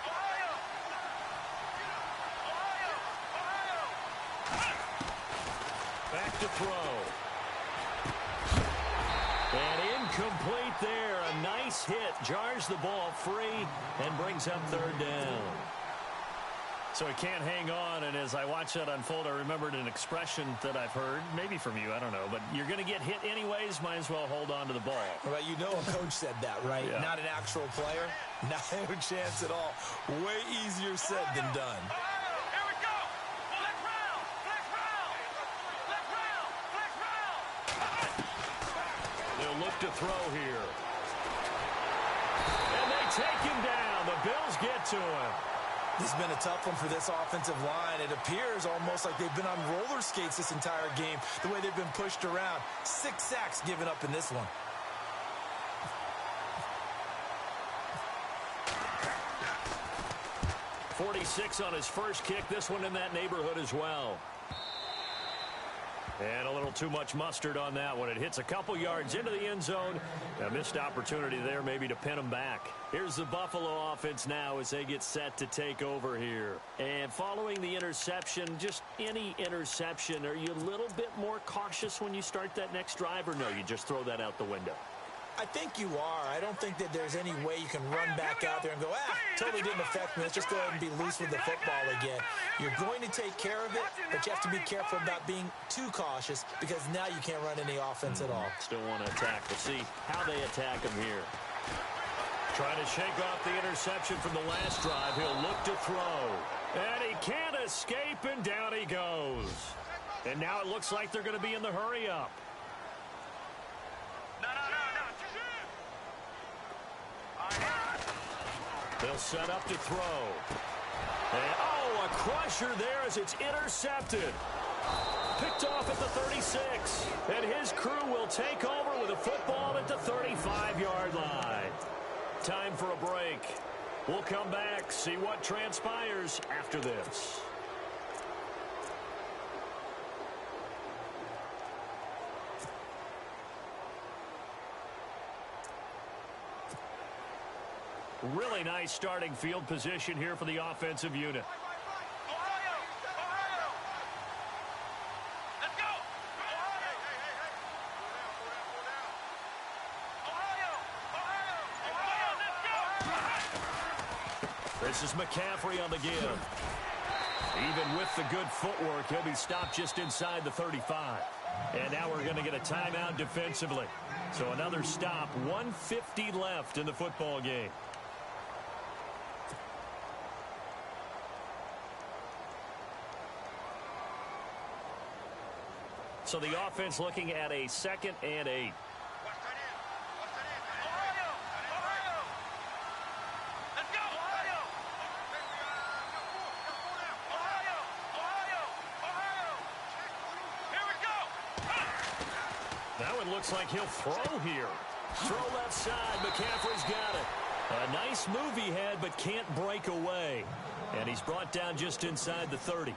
Ohio. Back to throw. And incomplete there. A nice hit. Jars the ball free and brings up third down. So he can't hang on, and as I watch that unfold, I remembered an expression that I've heard, maybe from you, I don't know, but you're going to get hit anyways, might as well hold on to the ball. Well, you know a coach said that, right? Yeah. Not an actual player. Not a chance at all. Way easier said than done. Here we go. Flex round. Flex round. Flex round. Flex round. They'll look to throw here. And they take him down. The Bills get to him. This has been a tough one for this offensive line. It appears almost like they've been on roller skates this entire game, the way they've been pushed around. 6 sacks given up in this one. .46 on his first kick. This one in that neighborhood as well. And a little too much mustard on that one. It hits a couple yards into the end zone. A missed opportunity there maybe to pin them back. Here's the Buffalo offense now as they get set to take over here. And following the interception, just any interception, are you a little bit more cautious when you start that next drive, or no, you just throw that out the window? I think you are. I don't think that there's any way you can run back out there and go, totally didn't affect me. Let's just go ahead and be loose with the football again. You're going to take care of it, but you have to be careful about being too cautious because now you can't run any offense at all. Still want to attack. We'll see how they attack him here. Trying to shake off the interception from the last drive. He'll look to throw. And he can't escape, and down he goes. And now it looks like they're going to be in the hurry-up. They'll set up to throw. And, a crusher there as it's intercepted. Picked off at the 36. And his crew will take over with a football at the 35-yard line. Time for a break. We'll come back, see what transpires after this. Really nice starting field position here for the offensive unit. Ohio. Let's go. Ohio. This is McCaffrey on the give. Even with the good footwork, he'll be stopped just inside the 35. And now we're going to get a timeout defensively. So another stop, 1:50 left in the football game. So the offense looking at a 2nd and 8. Ohio. Let's go. Ohio. Here we go. That one looks like he'll throw here. Throw left side. McCaffrey's got it. A nice move he had, but can't break away. And he's brought down just inside the 30.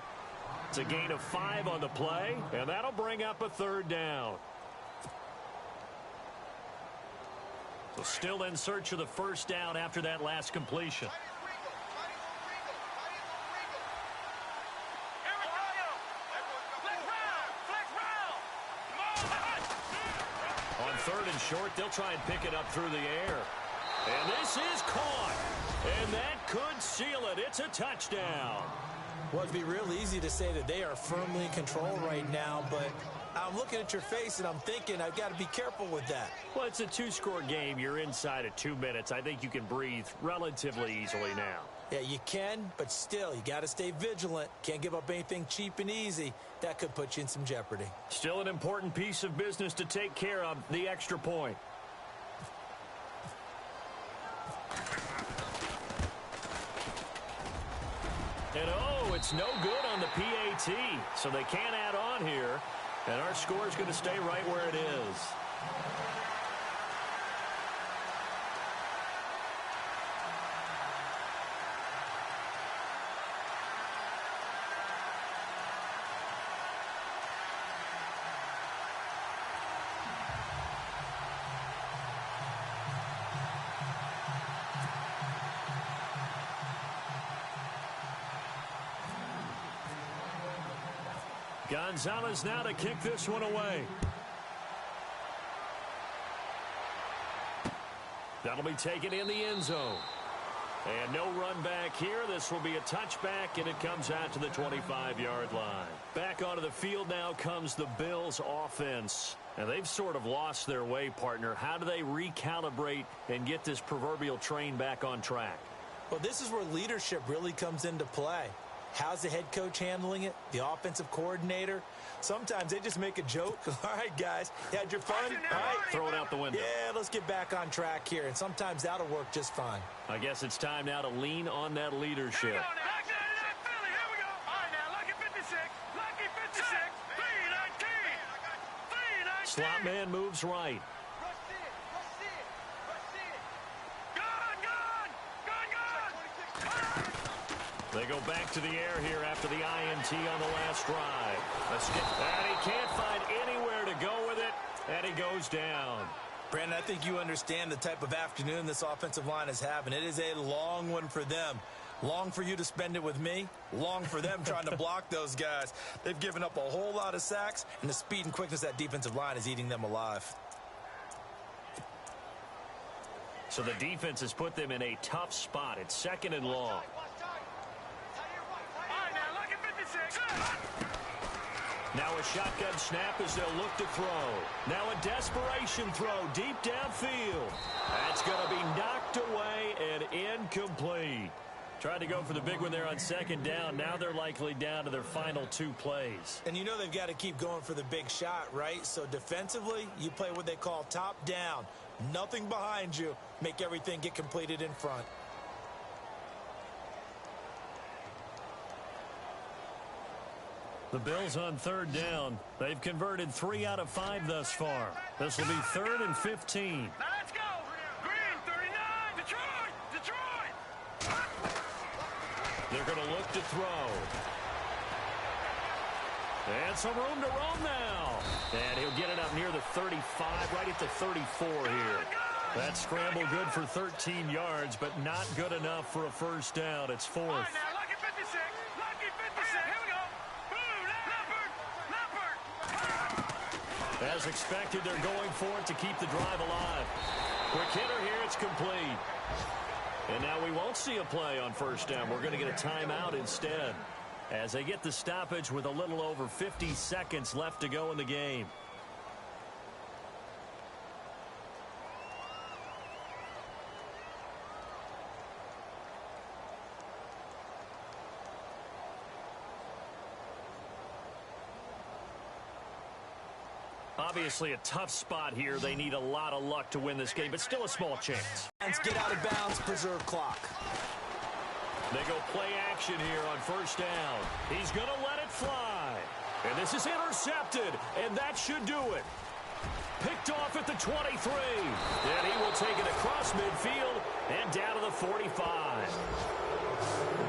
It's a gain of 5 on the play, and that'll bring up a third down. So still in search of the first down after that last completion. Here we go. Flex round. On 3rd and short, they'll try and pick it up through the air. And this is caught. And that could seal it. It's a touchdown. Well, it'd be real easy to say that they are firmly in control right now, but I'm looking at your face and I'm thinking I've got to be careful with that. Well, it's a 2-score game. You're inside of 2 minutes. I think you can breathe relatively easily now. Yeah, you can, but still, you got to stay vigilant. Can't give up anything cheap and easy. That could put you in some jeopardy. Still an important piece of business to take care of, the extra point. And it's no good on the PAT, so they can't add on here. And our score is going to stay right where it is. Gonzalez now to kick this one away. That'll be taken in the end zone. And no run back here. This will be a touchback, and it comes out to the 25-yard line. Back onto the field now comes the Bills offense. And they've sort of lost their way, partner. How do they recalibrate and get this proverbial train back on track? Well, this is where leadership really comes into play. How's the head coach handling it? The offensive coordinator? Sometimes they just make a joke. All right, guys, you had your fun? All right. Throw it out the window. Yeah, let's get back on track here. And sometimes that'll work just fine. I guess it's time now to lean on that leadership. Here we go now. All right, now, lucky 56. Lucky 56. 319. 319. Slot man moves right. They go back to the air here after the INT on the last drive. And he can't find anywhere to go with it, and he goes down. Brandon, I think you understand the type of afternoon this offensive line is having. It is a long one for them. Long for you to spend it with me. Long for them trying to block those guys. They've given up a whole lot of sacks, and the speed and quickness of that defensive line is eating them alive. So the defense has put them in a tough spot. It's 2nd and long. Now a shotgun snap as they'll look to throw. Now a desperation throw deep downfield. That's going to be knocked away and incomplete. Tried to go for the big one there on 2nd down. Now they're likely down to their final 2 plays. And you know they've got to keep going for the big shot, right? So defensively, you play what they call top down. Nothing behind you. Make everything get completed in front. The Bills on 3rd down. They've converted 3 out of 5 thus far. This will be 3rd and 15. Now let's go. Green, 39. Detroit. They're going to look to throw. And some room to roam now. And he'll get it up near the 35, right at the 34 here. That scramble good for 13 yards, but not good enough for a first down. It's 4th. All right, now, lucky 56. Lucky 56. Here we go. As expected, they're going for it to keep the drive alive. Quick hitter here, it's complete. And now we won't see a play on first down. We're going to get a timeout instead as they get the stoppage with a little over 50 seconds left to go in the game. Obviously a tough spot here. They need a lot of luck to win this game, but still a small chance. Get out of bounds, preserve clock. They go play action here on first down. He's going to let it fly. And this is intercepted, and that should do it. Picked off at the 23. And he will take it across midfield and down to the 45.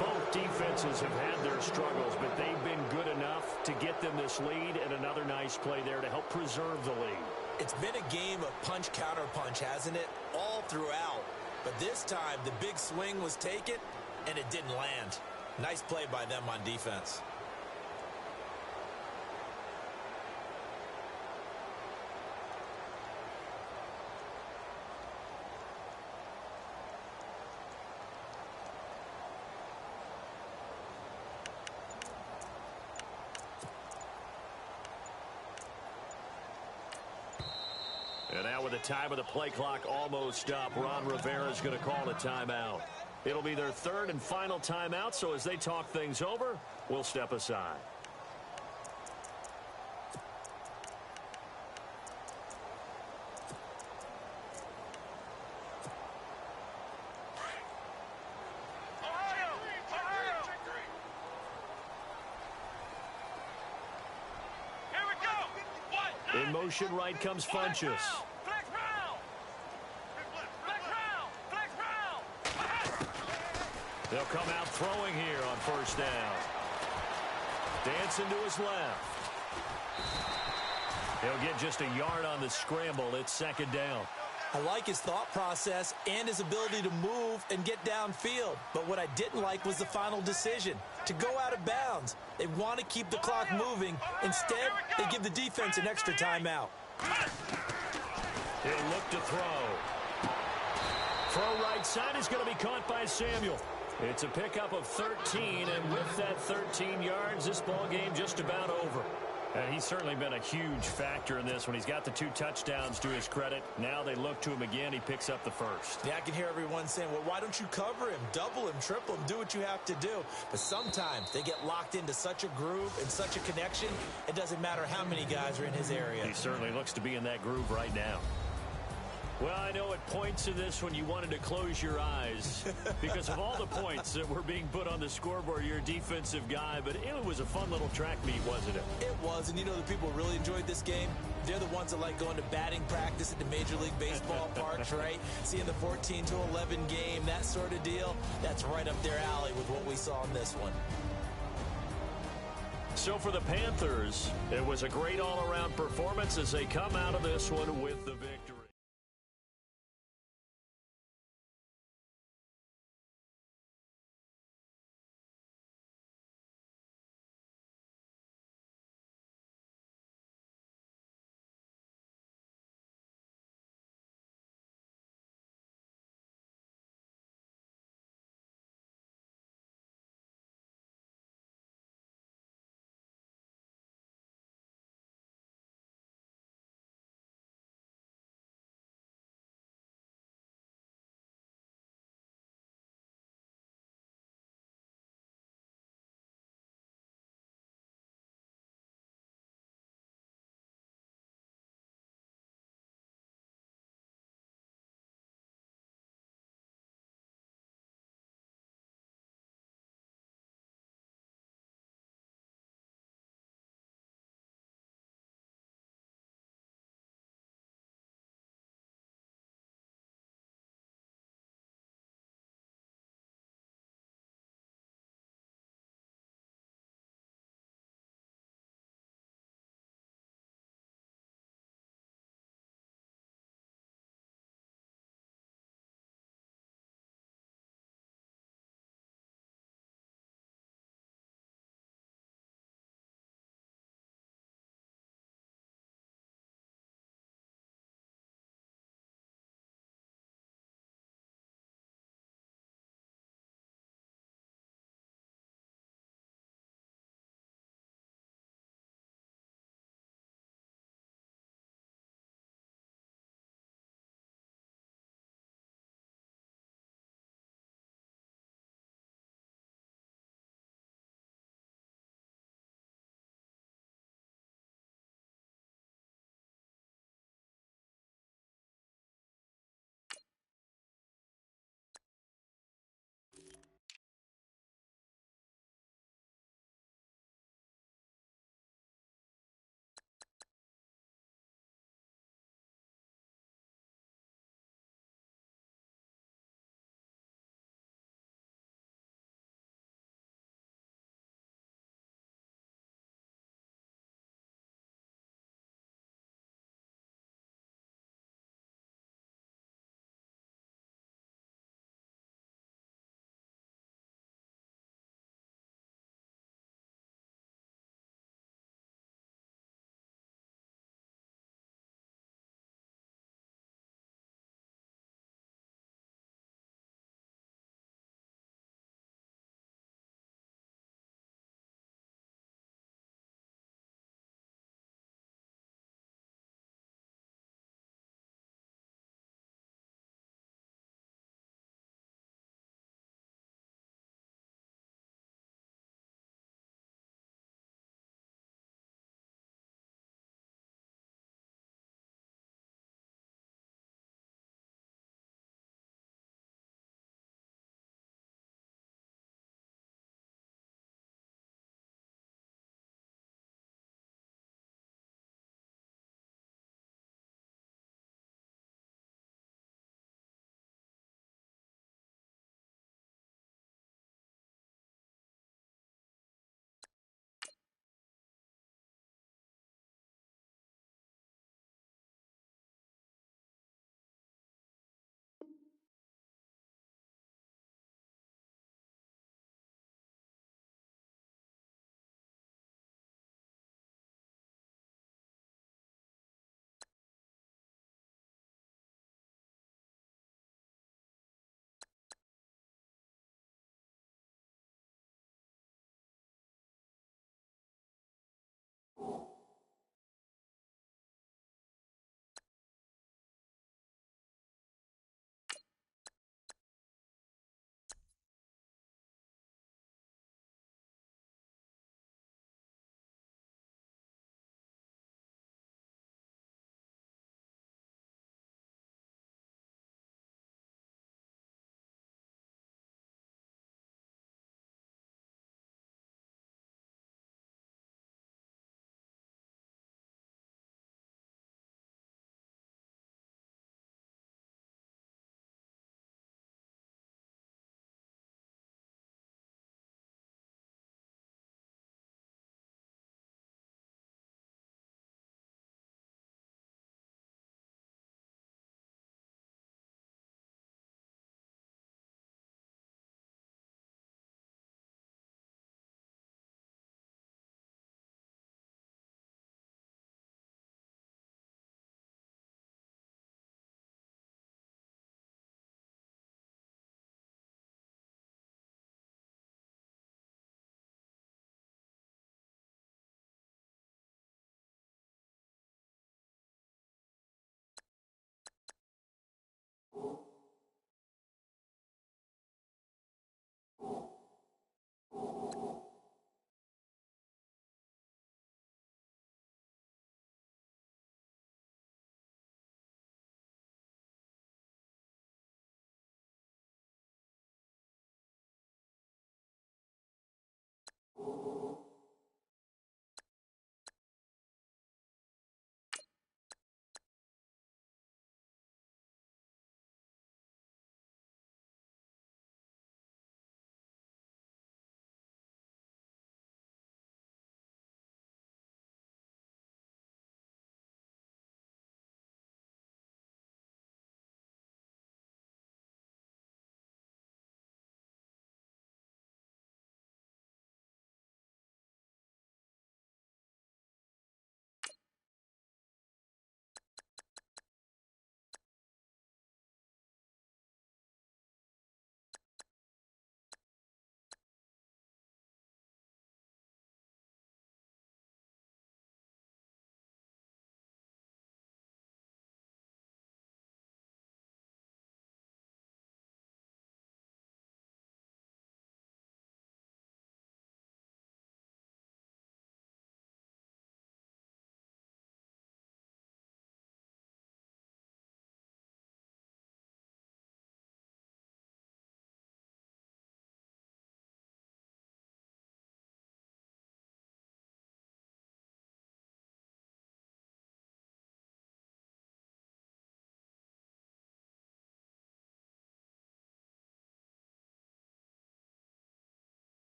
Both defenses have had their struggles, but they've been good enough to get them this lead, and another nice play there to help preserve the lead. It's been a game of punch-counter-punch, hasn't it? All throughout. But this time, the big swing was taken, and it didn't land. Nice play by them on defense. And now with the time of the play clock almost up, Ron Rivera is going to call a timeout. It'll be their 3rd and final timeout, so as they talk things over, we'll step aside. In motion right comes Funchess. They'll come out throwing here on first down. Dancing to his left. He'll get just a yard on the scramble. It's 2nd down. I like his thought process and his ability to move and get downfield. But what I didn't like was the final decision, to go out of bounds. They want to keep the clock moving. Instead, they give the defense an extra timeout. He'll look to throw. Throw right side is going to be caught by Samuel. It's a pickup of 13, and with that 13 yards, this ball game just about over. And he's certainly been a huge factor in this when he's got the 2 touchdowns to his credit. Now they look to him again. He picks up the first. Yeah, I can hear everyone saying, well, why don't you cover him, double him, triple him, do what you have to do. But sometimes they get locked into such a groove and such a connection, it doesn't matter how many guys are in his area. He certainly looks to be in that groove right now. Well, I know at points in this when you wanted to close your eyes because of all the points that were being put on the scoreboard. You're a defensive guy, but it was a fun little track meet, wasn't it? It was, and you know the people who really enjoyed this game? They're the ones that like going to batting practice at the Major League Baseball parks, right? Seeing the 14-11 game, that sort of deal. That's right up their alley with what we saw in this one. So for the Panthers, it was a great all-around performance as they come out of this one with the victory.